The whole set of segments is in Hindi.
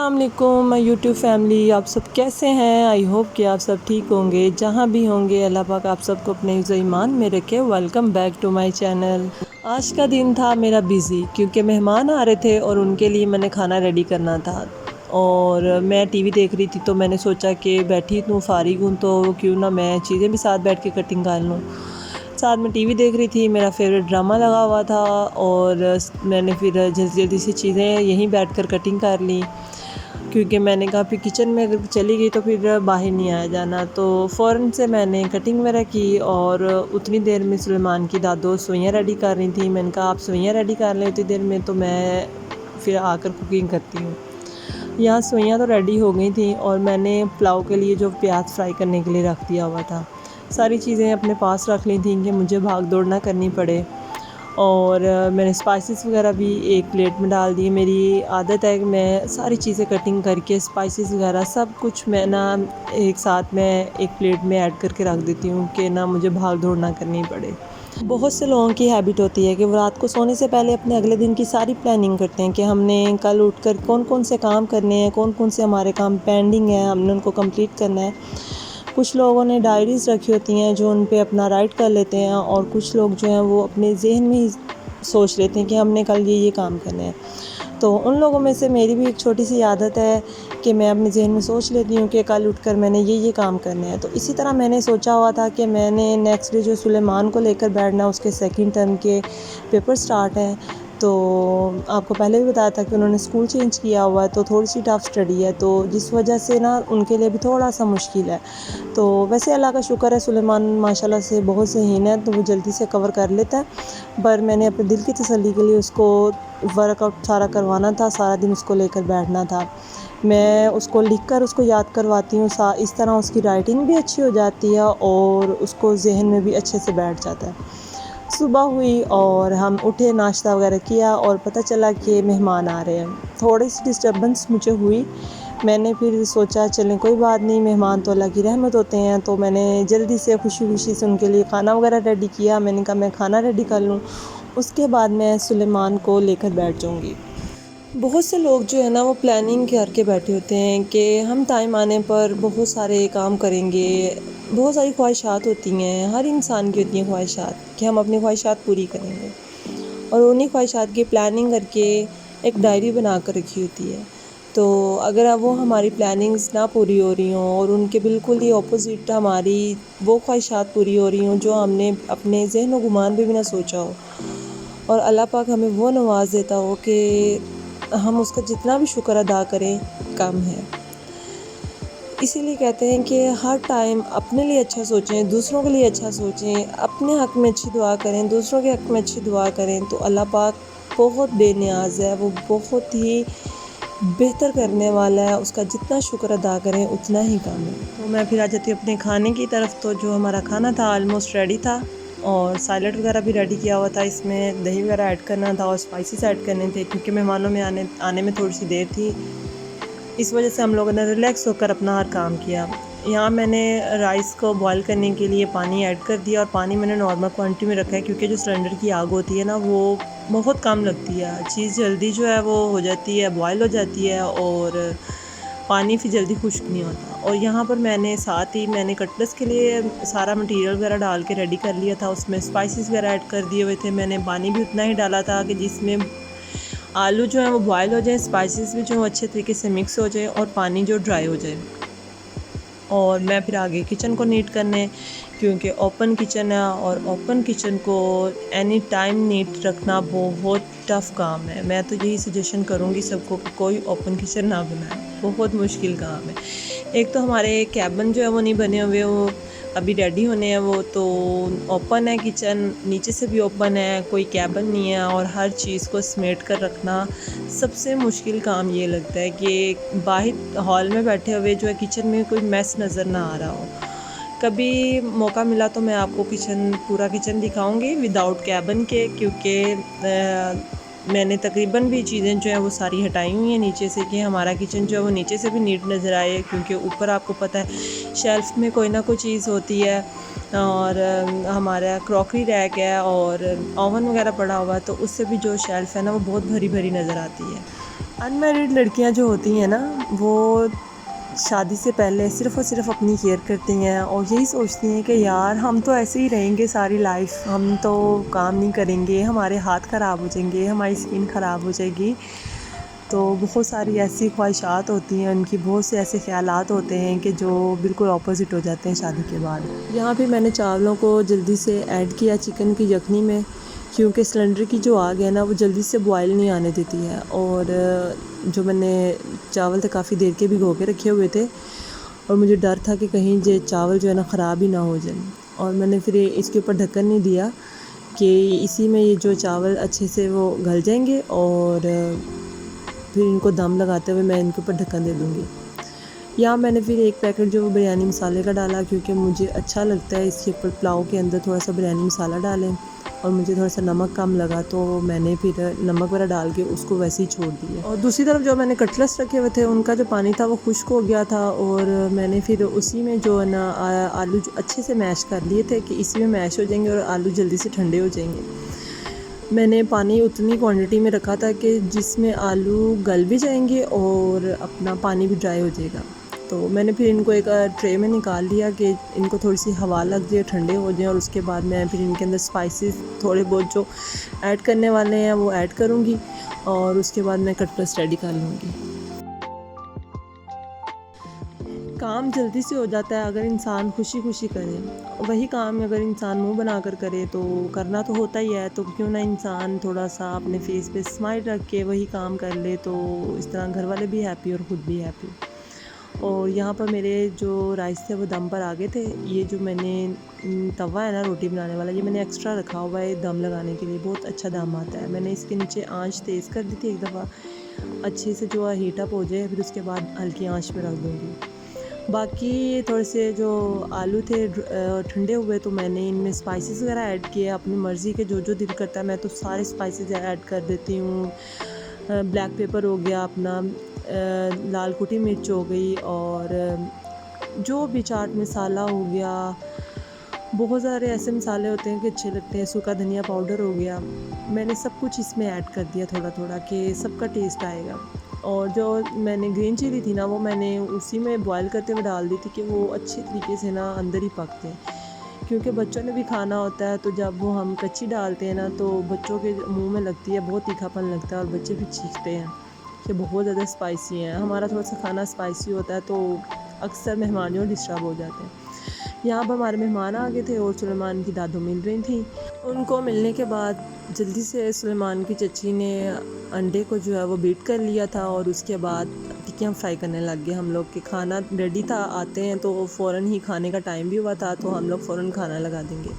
अस्सलामुअलैकुम माय यूट्यूब फैमिली, आप सब कैसे हैं। आई होप कि आप सब ठीक होंगे। जहां भी होंगे अल्लाह पाक आप सबको अपने हिफ्ज़ ईमान में रखे। Welcome back to my channel. आज का दिन था मेरा बिज़ी क्योंकि मेहमान आ रहे थे और उनके लिए मैंने खाना रेडी करना था। और मैं टीवी देख रही थी तो मैंने सोचा कि बैठी हूँ फारिग हूँ तो क्यों ना मैं चीज़ें भी साथ बैठ के कटिंग कर लूँ। साथ में टीवी देख रही थी, मेरा फेवरेट ड्रामा लगा हुआ था और मैंने फिर जल्दी जल्दी से चीज़ें यहीं बैठकर कटिंग कर ली क्योंकि मैंने कहा फिर किचन में अगर चली गई तो फिर बाहर नहीं आया जाना। तो फ़ौरन से मैंने कटिंग वगैरह की और उतनी देर में सुलेमान की दादो सवैयाँ रेडी कर रही थी। मैंने कहा आप सवैयाँ रेडी कर लें उतनी देर में, तो मैं फिर आकर कुकिंग करती हूँ। यहाँ सवैयाँ तो रेडी हो गई थी और मैंने पुलाव के लिए जो प्याज फ्राई करने के लिए रख दिया हुआ था, सारी चीज़ें अपने पास रख ली थी कि मुझे भाग दौड़ ना करनी पड़े। और मैंने स्पाइसेस वगैरह भी एक प्लेट में डाल दिए। मेरी आदत है कि मैं सारी चीज़ें कटिंग करके स्पाइसेस वगैरह सब कुछ मैं ना एक साथ में एक प्लेट में ऐड करके रख देती हूँ कि ना मुझे भाग दौड़ ना करनी पड़े। बहुत से लोगों की हैबिट होती है कि वो रात को सोने से पहले अपने अगले दिन की सारी प्लानिंग करते हैं कि हमने कल उठकर कौन कौन से काम करने हैं, कौन कौन से हमारे काम पेंडिंग हैं, हमने उनको कंप्लीट करना है। कुछ लोगों ने डायरीज़ रखी होती हैं जो उन पे अपना राइट कर लेते हैं और कुछ लोग जो हैं वो अपने जहन में ही सोच लेते हैं कि हमने कल ये काम करना है। तो उन लोगों में से मेरी भी एक छोटी सी आदत है कि मैं अपने जहन में सोच लेती हूँ कि कल उठकर मैंने ये काम करना है। तो इसी तरह मैंने सोचा हुआ था कि मैंने नेक्स्ट डे जो सुलेमान को लेकर बैठना, उसके सेकंड टर्म के पेपर स्टार्ट हैं। तो आपको पहले भी बताया था कि उन्होंने स्कूल चेंज किया हुआ है तो थोड़ी सी टफ़ स्टडी है, तो जिस वजह से ना उनके लिए भी थोड़ा सा मुश्किल है। तो वैसे अल्लाह का शुक्र है, सुलेमान माशाल्लाह से बहुत ज़हीन है तो वो जल्दी से कवर कर लेता है। पर मैंने अपने दिल की तसल्ली के लिए उसको वर्कआउट सारा करवाना था, सारा दिन उसको लेकर बैठना था। मैं उसको लिखकर उसको याद करवाती हूँ, इस तरह उसकी राइटिंग भी अच्छी हो जाती है और उसको ज़हन में भी अच्छे से बैठ जाता है। सुबह हुई और हम उठे, नाश्ता वगैरह किया और पता चला कि मेहमान आ रहे हैं। थोड़ी सी डिस्टर्बेंस मुझे हुई। मैंने फिर सोचा चलें कोई बात नहीं, मेहमान तो अल्लाह की रहमत होते हैं। तो मैंने जल्दी से खुशी खुशी से उनके लिए खाना वगैरह रेडी किया। मैंने कहा मैं खाना रेडी कर लूँ, उसके बाद मैं सुलेमान को लेकर बैठ जाऊँगी। बहुत से लोग जो है ना वो प्लानिंग करके बैठे होते हैं कि हम टाइम आने पर बहुत सारे काम करेंगे। बहुत सारी ख्वाहिशात होती हैं, हर इंसान की होती हैं ख्वाहिशात कि हम अपनी ख्वाहिशात पूरी करेंगे और उन्हीं ख्वाहिशात की प्लानिंग करके एक डायरी बना कर रखी होती है। तो अगर अब वो हमारी प्लानिंग्स ना पूरी हो रही हों और उनके बिल्कुल ही ऑपोज़िट हमारी वो ख्वाहिशात पूरी हो रही हों जो हमने अपने ज़हन व गुमान पे भी ना सोचा हो और अल्लाह पाक हमें वो नवाज़ देता हो कि हम उसका जितना भी शुक्र अदा करें कम है। इसीलिए कहते हैं कि हर टाइम अपने लिए अच्छा सोचें, दूसरों के लिए अच्छा सोचें, अपने हक़ में अच्छी दुआ करें, दूसरों के हक़ में अच्छी दुआ करें तो अल्लाह पाक बहुत बेनियाज़ है, वो बहुत ही बेहतर करने वाला है। उसका जितना शुक्र अदा करें उतना ही कम है। तो मैं फिर आ जाती हूँ अपने खाने की तरफ। तो जो हमारा खाना था ऑलमोस्ट रेडी था और सैलड वगैरह भी रेडी किया हुआ था। इसमें दही वगैरह ऐड करना था और स्पाइसेस ऐड करने थे क्योंकि मेहमानों में आने में थोड़ी सी देर थी। इस वजह से हम लोगों ने रिलैक्स होकर अपना हर काम किया। यहाँ मैंने राइस को बॉईल करने के लिए पानी ऐड कर दिया और पानी मैंने नॉर्मल क्वांटिटी में रखा है क्योंकि जो सिलेंडर की आग होती है ना वो बहुत कम लगती है, चीज़ जल्दी जो है वो हो जाती है, बॉयल हो जाती है और पानी फिर जल्दी खुश्क नहीं होता। और यहाँ पर मैंने साथ ही मैंने कटलेट्स के लिए सारा मटेरियल वगैरह डाल के रेडी कर लिया था। उसमें स्पाइसेस वगैरह ऐड कर दिए हुए थे। मैंने पानी भी उतना ही डाला था कि जिसमें आलू जो है वो बॉयल हो जाए, स्पाइसेस भी जो अच्छे तरीके से मिक्स हो जाए और पानी जो ड्राई हो जाए। और मैं फिर आगे किचन को नीट करने क्योंकि ओपन किचन है और ओपन किचन को एनी टाइम नीट रखना बहुत टफ़ काम है। मैं तो यही सजेशन करूँगी सबको कि कोई ओपन किचन ना बनाए, बहुत मुश्किल काम है। एक तो हमारे कैबिन जो है वो नहीं बने हुए, वो अभी रेडी होने हैं। वो तो ओपन है किचन, नीचे से भी ओपन है, कोई कैबिन नहीं है और हर चीज़ को समेट कर रखना सबसे मुश्किल काम ये लगता है कि बाहर हॉल में बैठे हुए जो है किचन में कोई मैस नज़र ना आ रहा हो। कभी मौका मिला तो मैं आपको पूरा किचन दिखाऊंगी विदाउट कैबिन के, क्योंकि मैंने तकरीबन भी चीज़ें जो है वो सारी हटाई हुई हैं नीचे से कि हमारा किचन जो है वो नीचे से भी नीट नज़र आए। क्योंकि ऊपर आपको पता है शेल्फ़ में कोई ना कोई चीज़ होती है और हमारा क्रॉकरी रैक है और ओवन वगैरह पड़ा हुआ है तो उससे भी जो शेल्फ़ है ना वो बहुत भरी भरी नज़र आती है। अनमैरिड लड़कियां जो होती हैं ना, वो शादी से पहले सिर्फ़ और सिर्फ अपनी केयर करती हैं और यही सोचती हैं कि यार हम तो ऐसे ही रहेंगे सारी लाइफ, हम तो काम नहीं करेंगे, हमारे हाथ ख़राब हो जाएंगे, हमारी स्किन ख़राब हो जाएगी। तो बहुत सारी ऐसी ख्वाहिशात होती हैं उनकी, बहुत से ऐसे ख़यालात होते हैं कि जो बिल्कुल ऑपोज़िट हो जाते हैं शादी के बाद। यहाँ पे मैंने चावलों को जल्दी से ऐड किया चिकन की यखनी में, क्योंकि सिलेंडर की जो आग है ना वो जल्दी से बॉयल नहीं आने देती है। और जो मैंने चावल थे काफ़ी देर के भिगो के रखे हुए थे और मुझे डर था कि कहीं ये चावल जो है ना ख़राब ही ना हो जाए। और मैंने फिर इसके ऊपर ढक्कन नहीं दिया कि इसी में ये जो चावल अच्छे से वो गल जाएंगे और फिर इनको दम लगाते हुए मैं इनके ऊपर ढक्कन दे दूँगी। यहाँ मैंने फिर एक पैकेट जो बिरयानी मसाले का डाला, क्योंकि मुझे अच्छा लगता है इसके ऊपर पुलाव के अंदर थोड़ा सा बिरयानी मसाला डालें, और मुझे थोड़ा सा नमक कम लगा तो मैंने फिर नमक वगैरह डाल के उसको वैसे ही छोड़ दिया। और दूसरी तरफ जो मैंने कटलेट्स रखे हुए थे उनका जो पानी था वो खुश्क हो गया था, और मैंने फिर उसी में जो है ना आलू जो अच्छे से मैश कर लिए थे कि इसी में मैश हो जाएंगे और आलू जल्दी से ठंडे हो जाएंगे। मैंने पानी उतनी क्वांटिटी में रखा था कि जिसमें आलू गल भी जाएंगे और अपना पानी भी ड्राई हो जाएगा। तो मैंने फिर इनको एक ट्रे में निकाल लिया कि इनको थोड़ी सी हवा लग जाए, ठंडे हो जाएं, और उसके बाद मैं फिर इनके अंदर स्पाइसेस थोड़े बहुत जो ऐड करने वाले हैं वो ऐड करूँगी और उसके बाद मैं कटलेट्स रेडी कर लूँगी। काम जल्दी से हो जाता है अगर इंसान खुशी खुशी करे, वही काम अगर इंसान मुंह बना कर करे तो करना तो होता ही है। तो क्यों ना इंसान थोड़ा सा अपने फेस पे स्माइल रख के वही काम कर ले, तो इस तरह घर वाले भी हैप्पी और ख़ुद भी हैप्पी। और यहाँ पर मेरे जो राइस थे वो दम पर आ गए थे। ये जो मैंने तवा है ना रोटी बनाने वाला, ये मैंने एक्स्ट्रा रखा हुआ है दम लगाने के लिए, बहुत अच्छा दम आता है। मैंने इसके नीचे आंच तेज़ कर दी थी एक दफ़ा, अच्छे से जो हीट अप हो जाए, फिर उसके बाद हल्की आंच में रख दूँगी। बाकी थोड़े से जो आलू थे ठंडे हुए तो मैंने इनमें स्पाइसेस वगैरह ऐड किए अपनी मर्ज़ी के, जो जो दिल करता है मैं तो सारे स्पाइसेस ऐड कर देती हूँ। ब्लैक पेपर हो गया अपना, लाल कुटी मिर्च हो गई, और जो भी चाट मसाला हो गया, बहुत सारे ऐसे मसाले होते हैं कि अच्छे लगते हैं, सूखा धनिया पाउडर हो गया, मैंने सब कुछ इसमें ऐड कर दिया थोड़ा थोड़ा कि सबका टेस्ट आएगा। और जो मैंने ग्रीन चिली थी ना वो मैंने उसी में बॉयल करते हुए डाल दी थी कि वो अच्छे तरीके से ना अंदर ही पकते हैं, क्योंकि बच्चों ने भी खाना होता है। तो जब वो हम कच्ची डालते हैं ना तो बच्चों के मुंह में लगती है, बहुत तीखापन लगता है और बच्चे भी चीखते हैं कि बहुत ज़्यादा स्पाइसी है। हमारा थोड़ा सा खाना स्पाइसी होता है तो अक्सर मेहमान जो डिस्टर्ब हो जाते हैं। यहाँ पर हमारे मेहमान आ गए थे और सुलेमान की दादू मिल रही थी। उनको मिलने के बाद जल्दी से सुलेमान की चची ने अंडे को जो है वो बीट कर लिया था और उसके बाद टिक्कियाँ फ्राई करने लग गए हम लोग। के खाना रेडी था, आते हैं तो फ़ौरन ही खाने का टाइम भी हुआ था तो हम लोग फ़ौरन खाना लगा देंगे।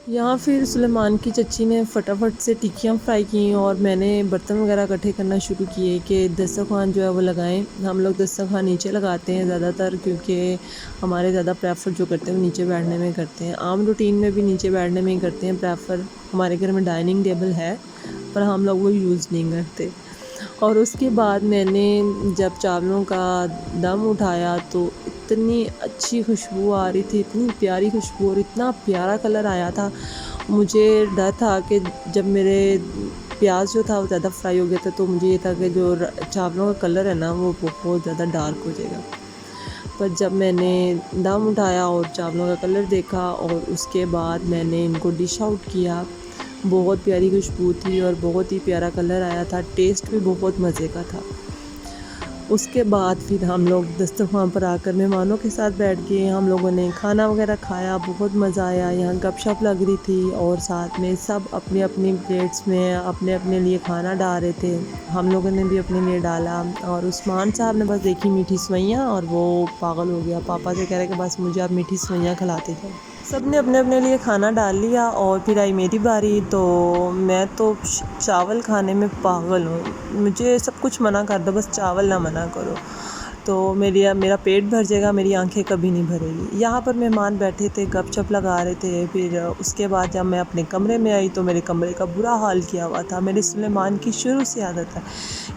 यहाँ फिर सुलेमान की चची ने फटाफट से टिक्कियाँ फ्राई की और मैंने बर्तन वगैरह इकट्ठे करना शुरू किए कि दस्तरखान जो है वो लगाएं। हम लोग दस्तरखान नीचे लगाते हैं ज़्यादातर, क्योंकि हमारे ज़्यादा प्रेफर जो करते हैं वो नीचे बैठने में करते हैं। आम रूटीन में भी नीचे बैठने में ही करते हैं प्रेफर। हमारे घर में डाइनिंग टेबल है पर हम लोग वो यूज़ नहीं करते। और उसके बाद मैंने जब चावलों का दम उठाया तो इतनी अच्छी खुशबू आ रही थी, इतनी प्यारी खुशबू और इतना प्यारा कलर आया था। मुझे डर था कि जब मेरे प्याज जो था वो ज़्यादा फ्राई हो गया था तो मुझे ये था कि जो चावलों का कलर है ना वो बहुत ज़्यादा डार्क हो जाएगा। पर जब मैंने दम उठाया और चावलों का कलर देखा और उसके बाद मैंने इनको डिश आउट किया, बहुत प्यारी खुशबू थी और बहुत ही प्यारा कलर आया था, टेस्ट भी बहुत मज़े का था। उसके बाद फिर हम लोग दस्तरखान पर आकर मेहमानों के साथ बैठ गए। हम लोगों ने खाना वगैरह खाया, बहुत मज़ा आया। यहाँ गपशप लग रही थी और साथ में सब अपनी अपनी प्लेट्स में अपने अपने लिए खाना डाल रहे थे। हम लोगों ने भी अपने लिए डाला और उस्मान साहब ने बस देखी मीठी सवैयाँ और वो पागल हो गया। पापा से कह रहे कि बस मुझे आप मीठी सवैयाँ खिलाते थे। सब ने अपने अपने लिए खाना डाल लिया और फिर आई मेरी बारी। तो मैं तो चावल खाने में पागल हूँ, मुझे सब कुछ मना कर दो बस चावल ना मना करो। तो मेरा पेट भर जाएगा, मेरी आंखें कभी नहीं भरेगी। यहाँ पर मेहमान बैठे थे, गपशप लगा रहे थे। फिर उसके बाद जब मैं अपने कमरे में आई तो मेरे कमरे का बुरा हाल किया हुआ था। मेरे सुलेमान की शुरू से आदत है,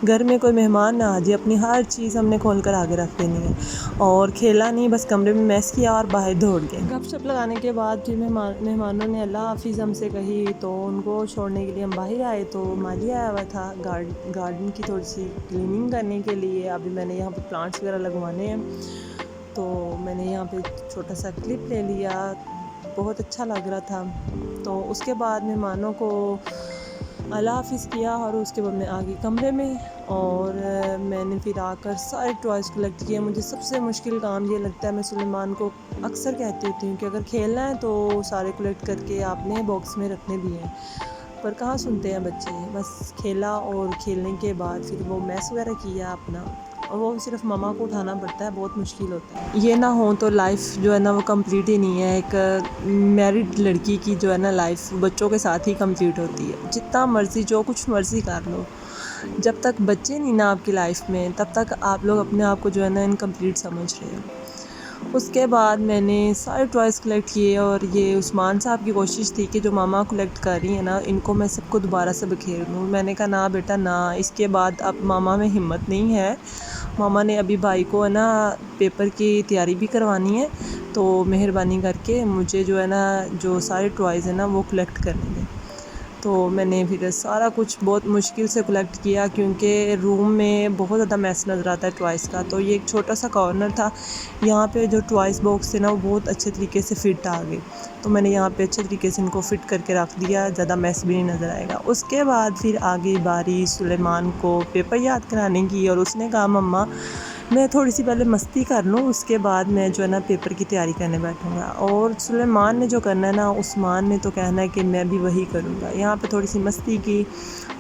घर में कोई मेहमान ना आ जाए अपनी हर चीज़ हमने खोल कर आगे रख देनी है। और खेला नहीं, बस कमरे में मैस किया और बाहर दौड़ गए। गपशप लगाने के बाद फिर मेहमानों ने अल्लाह हाफिज़ हमसे कही, तो उनको छोड़ने के लिए हम बाहर आए। तो माली आया हुआ था गार्डन की थोड़ी सी क्लीनिंग करने के लिए। अभी मैंने यहाँ पर प्लांट्स वगैरह लगवाने हैं, तो मैंने यहाँ पे छोटा सा क्लिप ले लिया, बहुत अच्छा लग रहा था। तो उसके बाद मेहमानों को अल्लाह हाफिज़ किया और उसके बाद मैं आ गई कमरे में। और मैंने फिर आकर सारे टॉयज़ कलेक्ट किए। मुझे सबसे मुश्किल काम ये लगता है, मैं सुलेमान को अक्सर कहती होती हूँ कि अगर खेलना है तो सारे कलेक्ट करके आपने बॉक्स में रखने भी हैं, पर कहाँ सुनते हैं बच्चे। बस खेला और खेलने के बाद फिर वो मैस वगैरह किया अपना, और वो सिर्फ मम्मा को उठाना पड़ता है, बहुत मुश्किल होता है। ये ना हो तो लाइफ जो है ना वो कंप्लीट ही नहीं है। एक मैरिड लड़की की जो है ना लाइफ बच्चों के साथ ही कंप्लीट होती है। जितना मर्ज़ी जो कुछ मर्ज़ी कर लो, जब तक बच्चे नहीं ना आपकी लाइफ में, तब तक आप लोग अपने आप को जो है ना इनकम्प्लीट समझ रहे हो। उसके बाद मैंने सारे टॉयज़ कलेक्ट किए, और ये उस्मान साहब की कोशिश थी कि जो मामा कलेक्ट कर रही है ना, इनको मैं सबको दोबारा से बिखेर दूँ। मैंने कहा ना बेटा ना, इसके बाद अब मामा में हिम्मत नहीं है। मामा ने अभी भाई को है ना पेपर की तैयारी भी करवानी है, तो मेहरबानी करके मुझे जो है ना जो सारे टॉयज़ हैं ना वो कलेक्ट करने दें। तो मैंने फिर सारा कुछ बहुत मुश्किल से कलेक्ट किया, क्योंकि रूम में बहुत ज़्यादा मैस नज़र आता है टॉयज़ का। तो ये एक छोटा सा कॉर्नर था, यहाँ पे जो टॉयज़ बॉक्स थे ना वो बहुत अच्छे तरीके से फ़िट आ गए। तो मैंने यहाँ पे अच्छे तरीके से इनको फ़िट करके रख दिया, ज़्यादा मैस भी नहीं नज़र आएगा। उसके बाद फिर आ गई बारी सुलेमान को पेपर याद कराने की, और उसने कहा मम्मा मैं थोड़ी सी पहले मस्ती कर लूँ, उसके बाद मैं जो है ना पेपर की तैयारी करने बैठूँगा। और सुलेमान ने जो करना है ना, उस्मान ने तो कहना है कि मैं भी वही करूँगा। यहाँ पे थोड़ी सी मस्ती की,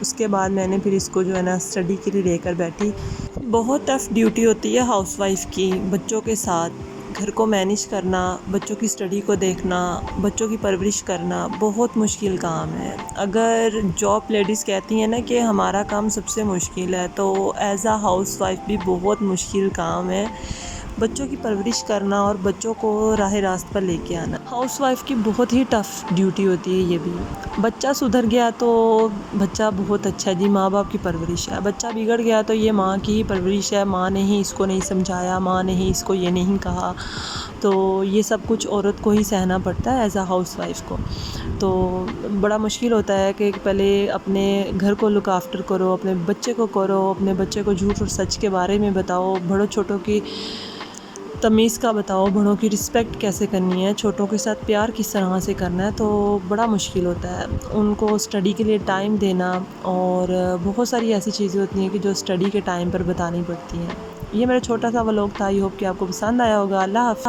उसके बाद मैंने फिर इसको जो है ना स्टडी के लिए लेकर बैठी। बहुत टफ़ ड्यूटी होती है हाउसवाइफ़ की, बच्चों के साथ घर को मैनेज करना, बच्चों की स्टडी को देखना, बच्चों की परवरिश करना बहुत मुश्किल काम है। अगर जॉब लेडीज़ कहती हैं ना कि हमारा काम सबसे मुश्किल है, तो एज़ अ हाउसवाइफ़ भी बहुत मुश्किल काम है बच्चों की परवरिश करना और बच्चों को राह रास्त पर लेके आना। हाउसवाइफ़ की बहुत ही टफ़ ड्यूटी होती है ये भी। बच्चा सुधर गया तो बच्चा बहुत अच्छा है जी, माँ बाप की परवरिश है। बच्चा बिगड़ गया तो ये माँ की ही परवरिश है, माँ ने ही इसको नहीं समझाया, माँ ने ही इसको ये नहीं कहा। तो ये सब कुछ औरत को ही सहना पड़ता है एज़ अ हाउसवाइफ़ को। तो बड़ा मुश्किल होता है कि पहले अपने घर को लुक आफ्टर करो, अपने बच्चे को करो, अपने बच्चे को झूठ और सच के बारे में बताओ, बड़ों छोटों की तमीज़ का बताओ, बड़ों की रिस्पेक्ट कैसे करनी है, छोटों के साथ प्यार किस तरह से करना है। तो बड़ा मुश्किल होता है उनको स्टडी के लिए टाइम देना, और बहुत सारी ऐसी चीज़ें होती हैं कि जो स्टडी के टाइम पर बतानी पड़ती हैं। ये मेरा छोटा सा व्लॉग था, आई होप कि आपको पसंद आया होगा। अल्लाह हाफ़िज़।